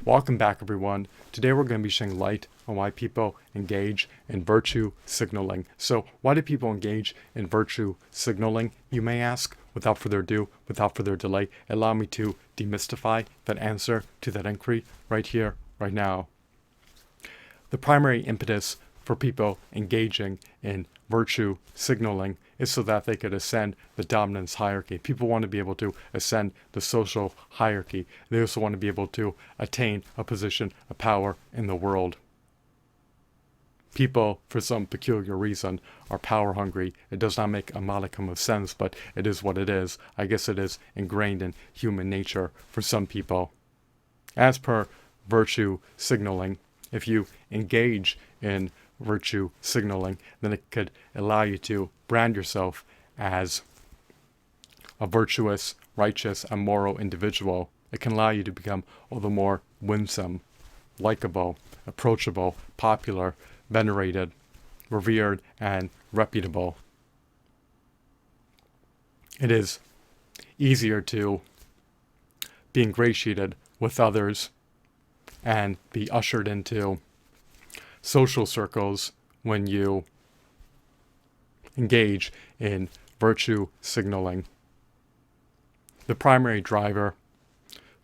Welcome back, everyone. Today we're going to be shedding light on why people engage in virtue signaling. So why do people engage in virtue signaling, you may ask? Without further ado, without further delay, allow me to demystify that answer to that inquiry right here, right now. The primary impetus for people engaging in virtue signaling is so that they could ascend the dominance hierarchy. People want to be able to ascend the social hierarchy. They also want to be able to attain a position of power in the world. People, for some peculiar reason, are power hungry. It does not make a modicum of sense, but it is what it is. I guess it is ingrained in human nature for some people. As per virtue signaling, if you engage in virtue signaling, then it could allow you to brand yourself as a virtuous, righteous, and moral individual. It can allow you to become all the more winsome, likable, approachable, popular, venerated, revered, and reputable. It is easier to be ingratiated with others and be ushered into social circles when you engage in virtue signaling. The primary driver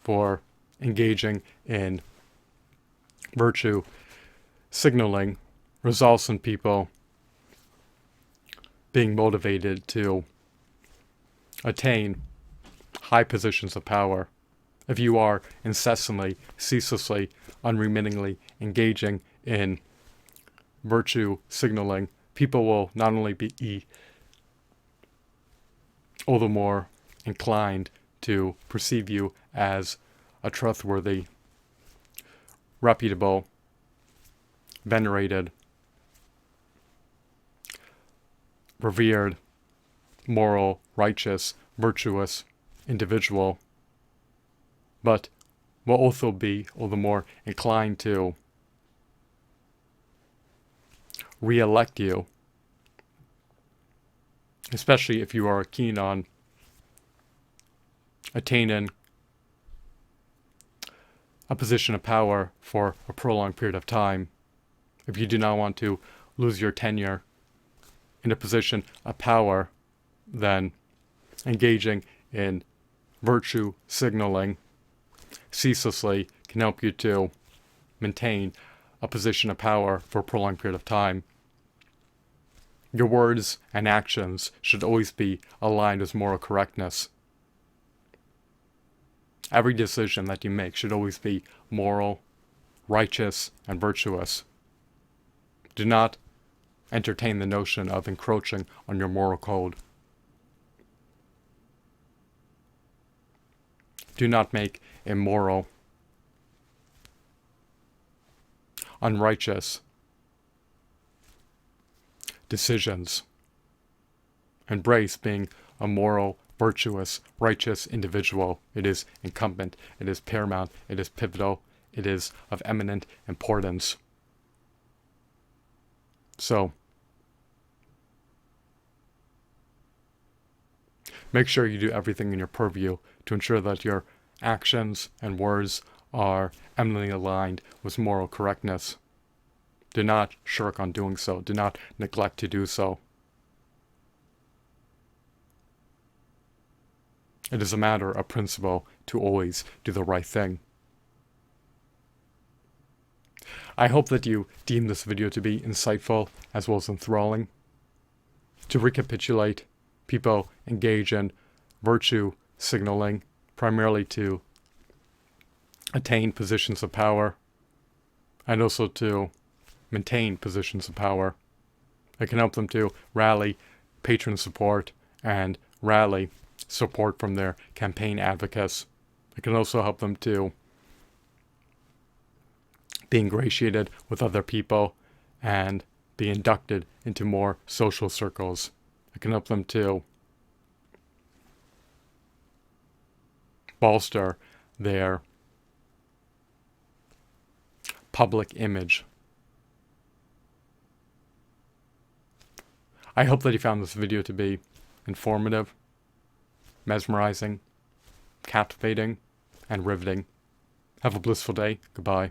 for engaging in virtue signaling results in people being motivated to attain high positions of power. If you are incessantly, ceaselessly, unremittingly engaging in virtue signaling, people will not only be all the more inclined to perceive you as a trustworthy, reputable, venerated, revered, moral, righteous, virtuous individual, but will also be all the more inclined to re-elect you, especially if you are keen on attaining a position of power for a prolonged period of time. If you do not want to lose your tenure in a position of power, then engaging in virtue signaling ceaselessly can help you to maintain a position of power for a prolonged period of time. Your words and actions should always be aligned with moral correctness. Every decision that you make should always be moral, righteous, and virtuous. Do not entertain the notion of encroaching on your moral code. Do not make immoral, unrighteous decisions. Embrace being a moral, virtuous, righteous individual. It is incumbent, it is paramount, it is pivotal, it is of eminent importance. So, make sure you do everything in your purview to ensure that your actions and words are eminently aligned with moral correctness. Do not shirk on doing so. Do not neglect to do so. It is a matter of principle to always do the right thing. I hope that you deem this video to be insightful as well as enthralling. To recapitulate, people engage in virtue signaling primarily to attain positions of power and also to maintain positions of power. It can help them to rally patron support and rally support from their campaign advocates. It can also help them to be ingratiated with other people and be inducted into more social circles. It can help them to bolster their public image. I hope that you found this video to be informative, mesmerizing, captivating, and riveting. Have a blissful day. Goodbye.